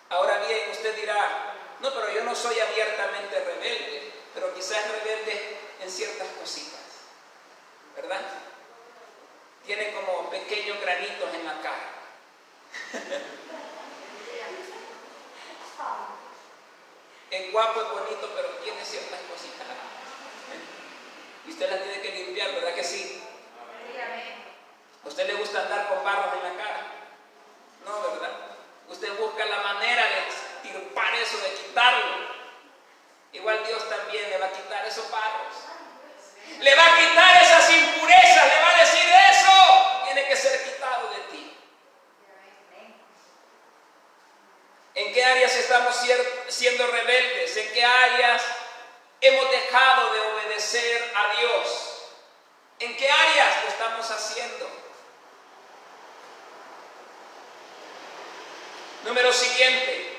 S1: Ahora bien, usted dirá: no, pero yo no soy abiertamente rebelde, pero quizás rebelde en ciertas cositas, ¿verdad? Tiene como pequeños granitos en la cara. Es guapo, es bonito, pero tiene ciertas cositas. Y usted las tiene que limpiar, ¿verdad que sí? ¿A usted le gusta andar con barros en la cara? No, ¿verdad? Usted busca la manera de extirpar eso, de quitarlo. Igual Dios también le va a quitar esos barros. qué áreas hemos dejado de obedecer a Dios? ¿En qué áreas lo estamos haciendo? Número siguiente,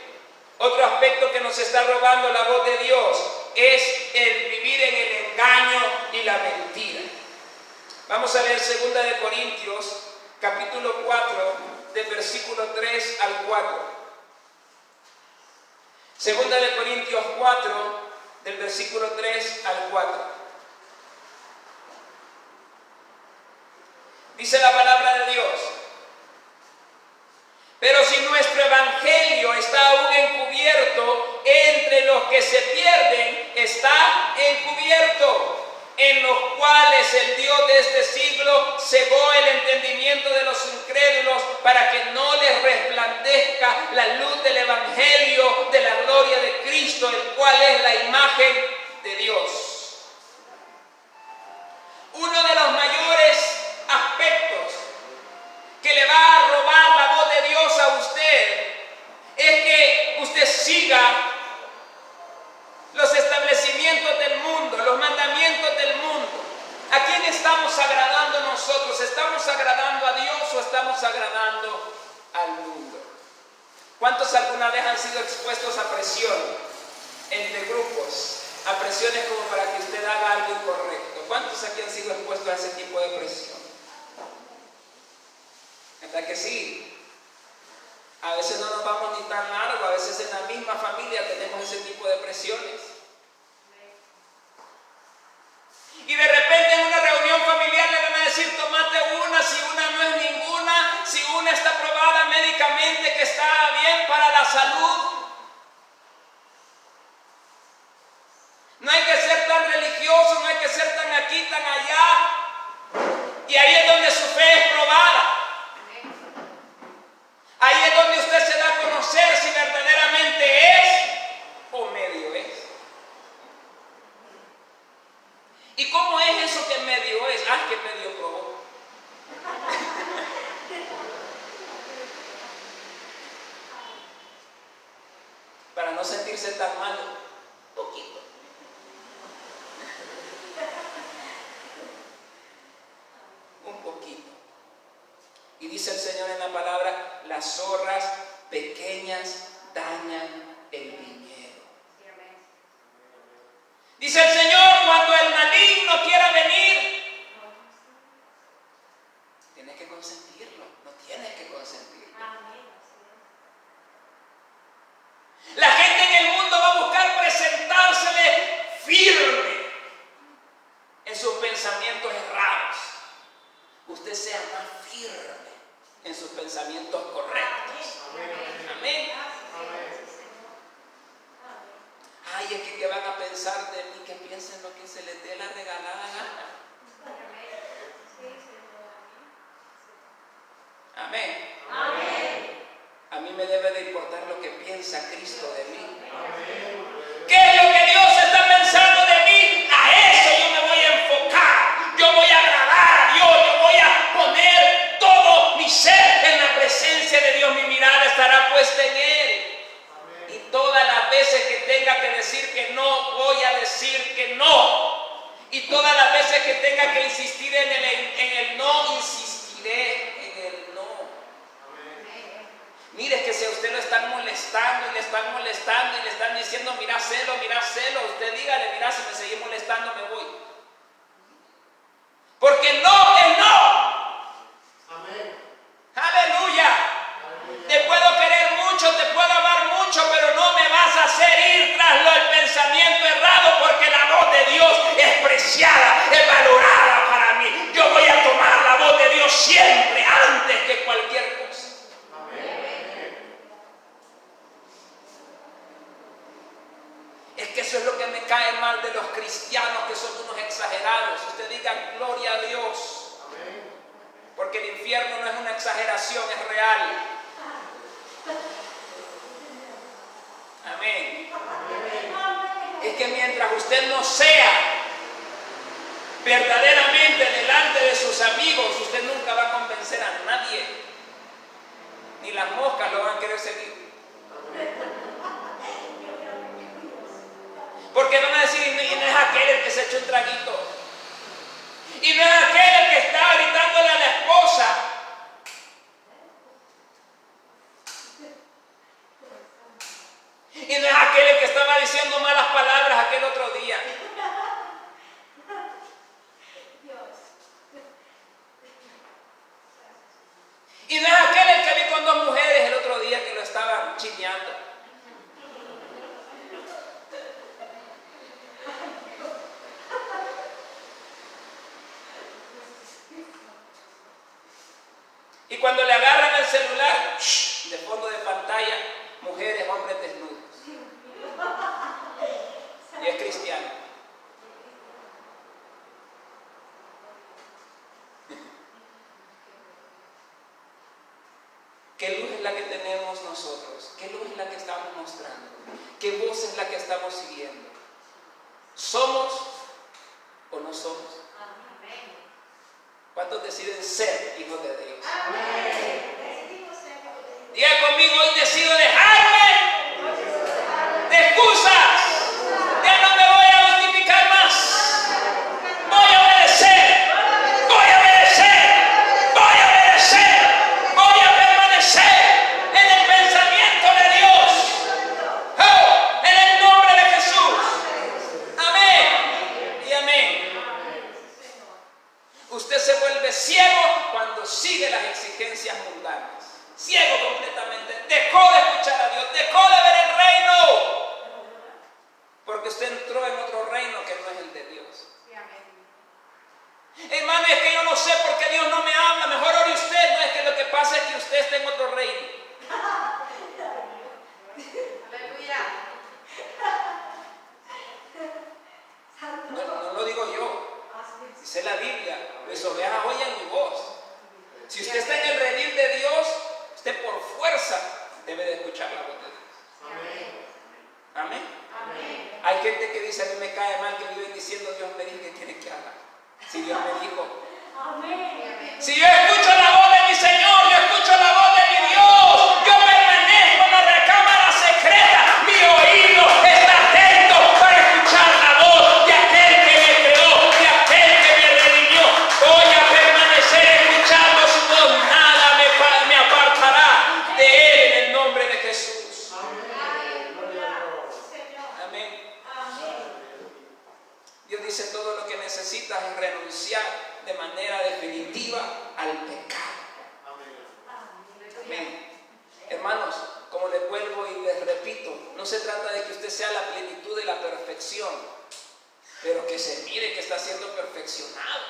S1: otro aspecto que nos está robando la voz de Dios es el vivir en el engaño y la mentira. Vamos a leer 2 de Corintios, capítulo 4, del versículo 3 al 4. 2 de Corintios 4, del versículo 3 al 4. Dice la palabra de Dios: pero si nuestro evangelio está aún encubierto, entre los que se pierden está encubierto, en los cuales el Dios de este siglo cegó el entendimiento de los incrédulos para que no les resplandezca la luz del evangelio de la gloria de Cristo, el cual es la imagen de Dios. Uno de los mayores aspectos que le va a robar la voz de Dios a usted es que usted siga los establecimientos del mundo, los mandamientos del mundo. ¿A quién estamos agradando nosotros? ¿Estamos agradando a Dios o estamos agradando al mundo? ¿Cuántos alguna vez han sido expuestos a presión entre grupos? A presiones como para que usted haga algo incorrecto. ¿Cuántos aquí han sido expuestos a ese tipo de presión? ¿Verdad que sí? A veces no nos vamos ni tan largo, a veces en la misma familia tenemos ese tipo de presiones. Y de repente en una reunión familiar le van a decir: tómate una, si una no es ninguna, si una está aprobada médicamente que está bien para la salud. No hay que ser tan religioso, no hay que ser tan aquí, tan allá. Y ahí es donde su fe es probada. Ahí es donde usted se da a conocer si verdaderamente es o medio es. ¿Y cómo es eso que medio es? Ah, que medio probó. Para no sentirse tan malo, poquito. Un poquito. Y dice el Señor en la palabra: las zorras pequeñas dañan el viñedo. Dice el Señor: cuando el maligno quiera venir, tienes que consentirlo, no tienes que consentirlo. La gente en el mundo va a buscar presentársele firme en sus pensamientos errados. Usted sea más firme en sus pensamientos correctos. Amén. Ay, es que ¿qué van a pensar de mí? Que piensen lo que se les dé la regalada gana. Amén. A mí me debe de importar lo que piensa Cristo de mí. ¿Qué es lo que Dios está pensando de mí? A eso yo me voy a enfocar. Yo voy a agradar a Dios. Yo voy a poner todo mi ser en la presencia de Dios. Mi mirada estará puesta en Él. Y todas las veces que tenga que decir que no, voy a decir que no. Y todas las veces que tenga que insistir en el no, insistiré en el no. Mire, que si a usted lo están molestando y le están molestando y le están diciendo: mira celo, usted dígale: mira, si me seguís molestando me voy. Porque no es no. Amén. Aleluya. Te puedo querer mucho, te puedo amar mucho, pero no me vas a hacer ir tras el pensamiento errado, porque la voz de Dios es preciada, es valorada para mí. Yo voy a tomar la voz de Dios siempre antes que cualquier cosa. Es que eso es lo que me cae mal de los cristianos, que son unos exagerados. Usted diga gloria a Dios. Amén. Porque el infierno no es una exageración, es real. Amén. Amén. Es que mientras usted no sea verdaderamente delante de sus amigos, usted nunca va a convencer a nadie. Ni las moscas lo van a querer seguir. se echa un traguito. Y no es aquel el que está gritándole a la esposa. Y no es aquel el que estaba diciendo malas palabras aquel otro día. Y no es aquel el que vi con dos mujeres el otro día que lo estaban chineando. Y cuando le agarran el celular, de fondo de pantalla, mujeres, hombres desnudos. Y es cristiano. ¿Qué luz es la que tenemos nosotros? ¿Qué luz es la que estamos mostrando? ¿Qué voz es la que estamos siguiendo? ¿Somos o no somos? ¿Cuántos deciden ser hijos de Dios? Diga conmigo, hoy decido dejarme de excusas. Ya no me voy a justificar más. Voy a obedecer. Voy a obedecer. Voy a obedecer. Voy a permanecer en el pensamiento de Dios. Oh, en el nombre de Jesús. Amén y amén. Usted se vuelve ciego cuando sigue las exigencias mundanas. Ciego completamente. Dejó de escuchar a Dios. Dejó de ver el reino. Porque usted entró en otro reino que no es el de Dios. Hermano, es que yo no sé por qué Dios no me habla. Mejor ore usted. No, es que lo que pasa es que usted está en otro reino.
S2: Aleluya.
S1: No lo digo yo. Dice la Biblia. Mis ovejas oyen mi voz. Si usted está en el redil de Dios, usted por fuerza debe de escuchar la voz de Dios. Amén. Amén. Hay gente que dice, a mí me cae mal que viven diciendo, Dios me dijo que tiene que hablar. Si Dios me dijo. Amén. Si yo escucho la voz de mi Señor, yo escucho la voz de mi Dios. Yo permanezco en la recámara secreta. Mi oído está atento para escuchar la voz de aquel que me creó, de aquel que me redimió. Voy a permanecer escuchando su voz. Nada me apartará de él en el nombre de Jesús. Amén. Dios dice, todo lo que necesitas es renunciar de manera definitiva al pecado. Amén. Hermanos, como les vuelvo y les repito, no se trata de que usted sea la plenitud de la perfección, pero que se mire que está siendo perfeccionado.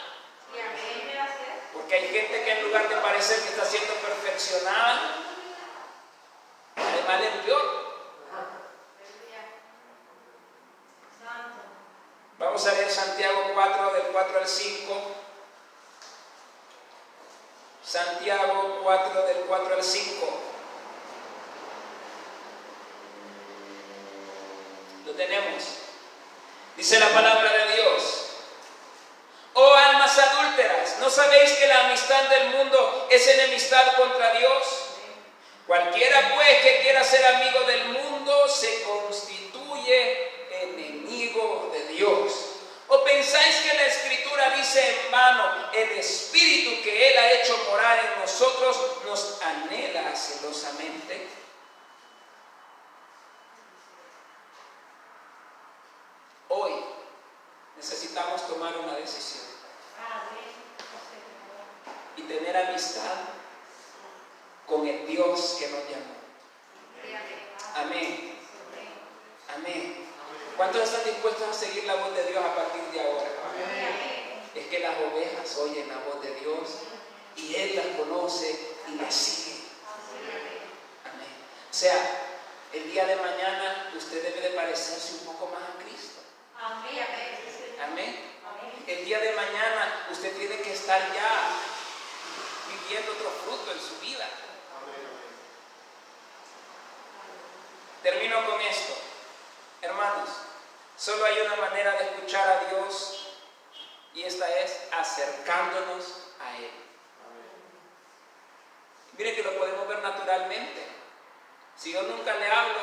S1: Porque hay gente que en lugar de parecer que está siendo perfeccionada, de mal en peor. Vamos a leer Santiago 4, del 4 al 5. Santiago 4, del 4 al 5. Lo tenemos. Dice la palabra de Dios. Oh almas adúlteras, ¿no sabéis que la amistad del mundo es enemistad contra Dios? Cualquiera pues que quiera ser amigo del mundo se constituye enemigo de Dios. ¿O pensáis que la Escritura dice en vano, el Espíritu que Él ha hecho morar en nosotros nos anhela celosamente? Hoy necesitamos tomar una decisión y tener amistad con el Dios que nos llamó. Amén. Amén. ¿Cuántos están dispuestos a seguir la voz de Dios a partir de ahora? Amén. Es que las ovejas oyen la voz de Dios y Él las conoce y las sigue. Amén. O sea, el día de mañana usted debe de parecerse un poco más a Cristo. Amén. Amén. El día de mañana usted tiene que estar ya viviendo otro fruto en su vida. Termino con esto. Hermanos, solo hay una manera de escuchar a Dios y esta es acercándonos a Él. Mire que lo podemos ver naturalmente. Si yo nunca le hablo,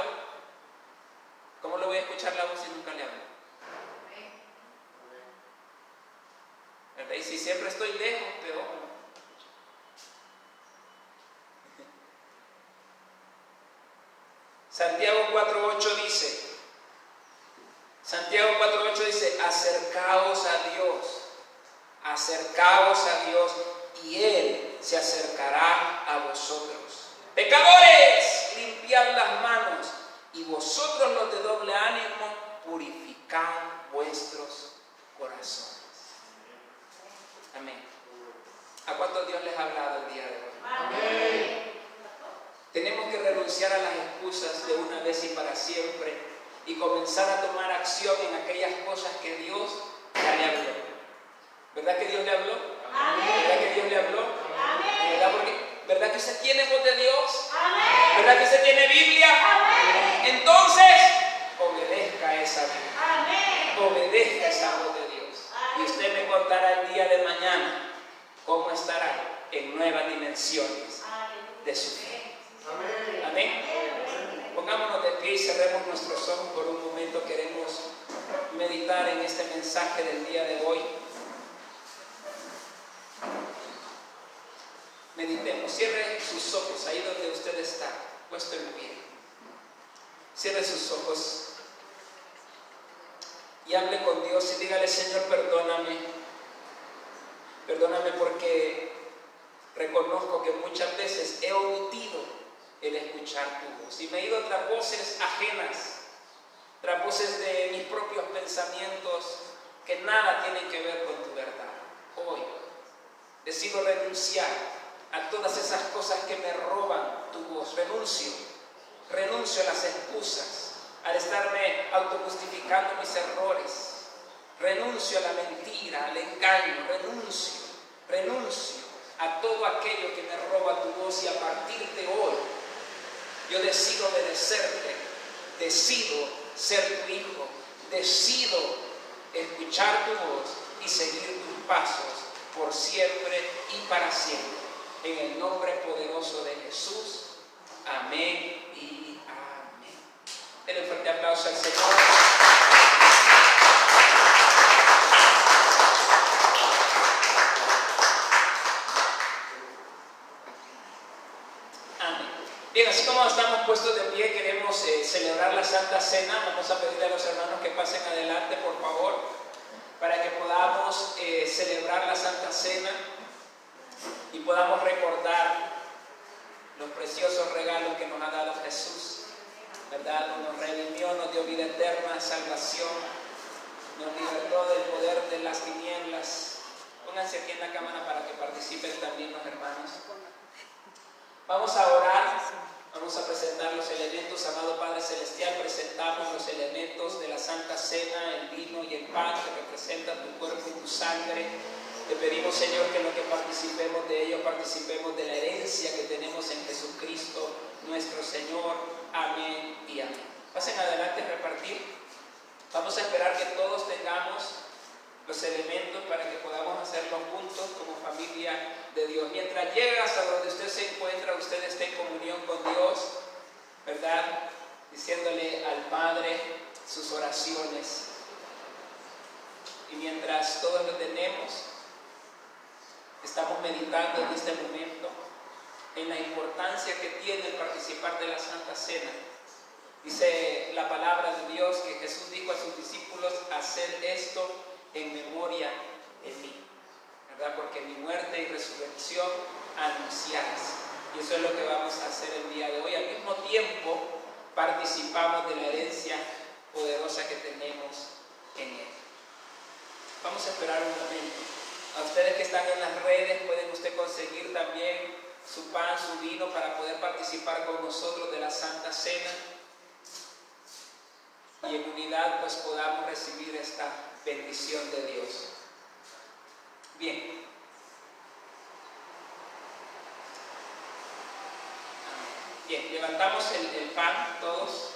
S1: ¿cómo le voy a escuchar la voz si nunca le hablo? siempre estoy lejos, peor. Santiago 4:8 dice, acercaos a Dios y Él se acercará a vosotros. Pecadores, limpiad las manos, y vosotros los de doble ánimo, purificad vuestros corazones. Amén. ¿A cuántos Dios les ha hablado el día de hoy?
S2: Amén.
S1: Tenemos que renunciar a las excusas de una vez y para siempre y comenzar a tomar acción en aquellas cosas que Dios ya le habló. ¿Verdad que Dios le habló?
S2: Amén.
S1: ¿Verdad que Dios le habló?
S2: Amén.
S1: ¿Verdad que usted tiene voz de Dios?
S2: Amén.
S1: ¿Verdad que usted tiene Biblia?
S2: Amén.
S1: Entonces, obedezca esa Biblia.
S2: Amén.
S1: Obedezca esa voz de Dios. Y usted me contará el día de mañana cómo estará en nuevas dimensiones de su fe. Amén. Pongámonos de pie y cerremos nuestros ojos por un momento. Queremos meditar en este mensaje del día de hoy. Meditemos. Cierre sus ojos ahí donde usted está, puesto en pie. Cierre sus ojos y hable con Dios y dígale: Señor, perdóname. Perdóname porque reconozco que muchas veces he omitido el escuchar tu voz y me he ido tras voces ajenas, tras voces de mis propios pensamientos que nada tienen que ver con tu verdad. Hoy decido renunciar a todas esas cosas que me roban tu voz. Renuncio a las excusas, al estarme autojustificando mis errores. Renuncio a la mentira, al engaño. Renuncio a todo aquello que me roba tu voz, y a partir de hoy yo decido obedecerte, decido ser tu hijo, decido escuchar tu voz y seguir tus pasos por siempre y para siempre. En el nombre poderoso de Jesús. Amén y amén. Denle un fuerte aplauso al Señor. Bien, así como estamos puestos de pie, queremos celebrar la Santa Cena. Vamos a pedirle a los hermanos que pasen adelante, por favor, para que podamos celebrar la Santa Cena y podamos recordar los preciosos regalos que nos ha dado Jesús, ¿verdad? Nos redimió, nos dio vida eterna, salvación, nos libertó del poder de las tinieblas. Pónganse aquí en la cámara para que participen también los hermanos. Vamos a orar, vamos a presentar los elementos. Amado Padre Celestial, presentamos los elementos de la Santa Cena, el vino y el pan que representan tu cuerpo y tu sangre. Te pedimos, Señor, que en lo que participemos de ello, participemos de la herencia que tenemos en Jesucristo, nuestro Señor. Amén y amén. Pasen adelante a repartir. Vamos a esperar que todos tengamos los elementos para que podamos hacerlo juntos como familia de Dios. Mientras llega hasta donde usted se encuentra, usted esté en comunión con Dios, ¿verdad? Diciéndole al Padre sus oraciones. Y mientras todos lo tenemos, estamos meditando en este momento en la importancia que tiene el participar de la Santa Cena. Dice la palabra de Dios que Jesús dijo a sus discípulos: haced esto en memoria de mí, ¿verdad? Porque mi muerte y resurrección anunciáis. Y eso es lo que vamos a hacer el día de hoy. Al mismo tiempo participamos de la herencia poderosa que tenemos en Él. Vamos a esperar un momento. A ustedes que están en las redes, pueden usted conseguir también su pan, su vino, para poder participar con nosotros de la Santa Cena y en unidad pues podamos recibir esta bendición de Dios. Bien. Bien, levantamos el pan todos.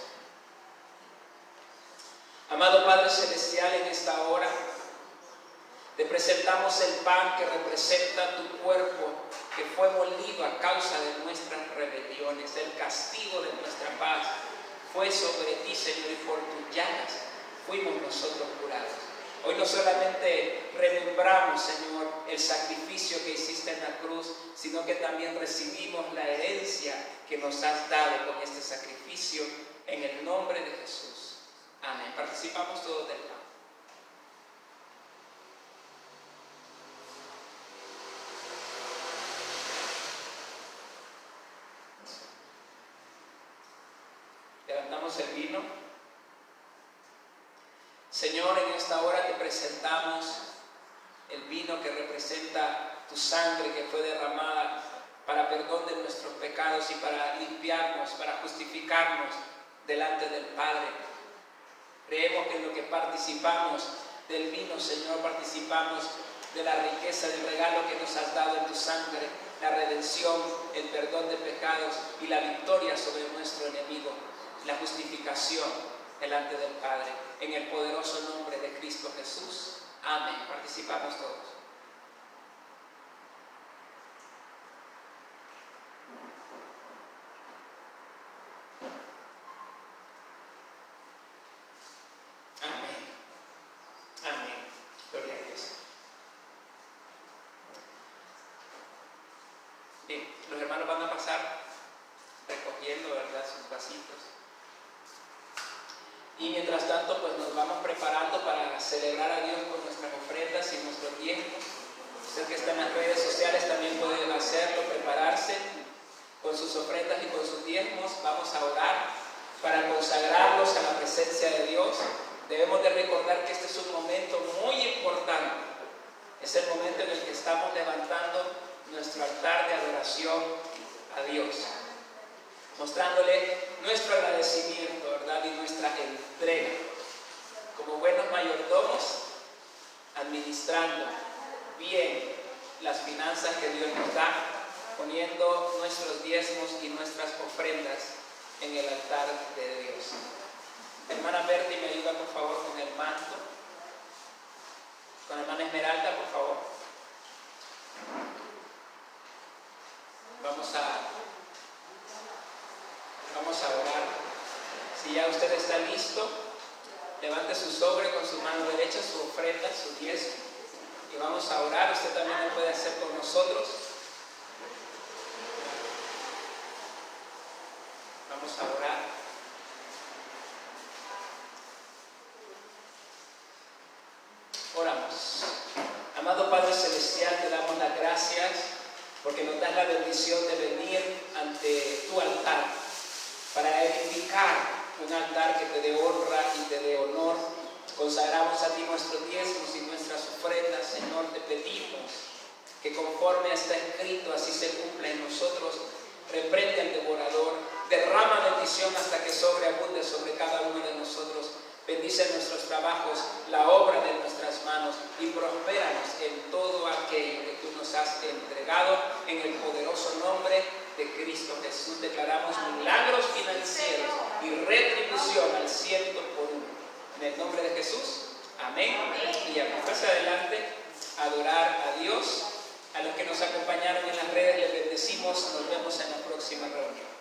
S1: Amado Padre Celestial, en esta hora te presentamos el pan que representa tu cuerpo, que fue molido a causa de nuestras rebeliones. El castigo de nuestra paz fue sobre ti, Señor, y por tus llagas fuimos nosotros curados. Hoy no solamente remembramos, Señor, el sacrificio que hiciste en la cruz, sino que también recibimos la herencia que nos has dado con este sacrificio en el nombre de Jesús. Amén. Participamos todos del pan. Levantamos el vino. Señor, en esta hora te presentamos el vino que representa tu sangre que fue derramada para perdón de nuestros pecados y para limpiarnos, para justificarnos delante del Padre. Creemos que en lo que participamos del vino, Señor, participamos de la riqueza del regalo que nos has dado en tu sangre, la redención, el perdón de pecados y la victoria sobre nuestro enemigo, la justificación delante del Padre. En el poderoso nombre de Cristo Jesús. Amén. Participamos todos. Amén. Amén. Gloria a Dios. Bien, los hermanos van a pasar recogiendo, ¿verdad?, sus vasitos. Y mientras tanto, pues nos vamos preparando para celebrar a Dios con nuestras ofrendas y nuestros diezmos. Usted que está en las redes sociales también puede hacerlo, prepararse con sus ofrendas y con sus diezmos. Vamos a orar para consagrarlos a la presencia de Dios. Debemos de recordar que este es un momento muy importante. Es el momento en el que estamos levantando nuestro altar de adoración a Dios, mostrándole nuestro agradecimiento, ¿verdad?, y nuestra entrega como buenos mayordomos, administrando bien las finanzas que Dios nos da, poniendo nuestros diezmos y nuestras ofrendas en el altar de Dios. Hermana Berti, me ayuda por favor con el manto. Con hermana Esmeralda, por favor. Vamos a orar. Si ya usted está listo, levante su sobre con su mano derecha, su ofrenda, su diezmo, y vamos a orar. Usted también lo puede hacer con nosotros. Vamos a orar. Oramos. Amado Padre Celestial, te damos las gracias porque nos das la bendición de venir ante tu altar para edificar un altar que te dé honra y te dé honor. Consagramos a ti nuestros diezmos y nuestras ofrendas, Señor. Te pedimos que conforme está escrito, así se cumpla en nosotros. Reprende al devorador, derrama bendición hasta que sobreabunde sobre cada uno de nosotros. Bendice nuestros trabajos, la obra de nuestras manos, y prospéranos en todo aquello que tú nos has entregado. En el poderoso nombre de Cristo Jesús declaramos milagros financieros y retribución al 100 por uno. En el nombre de Jesús, amén. Y amén. Más adelante, adorar a Dios. A los que nos acompañaron en las redes les bendecimos. Nos vemos en la próxima reunión.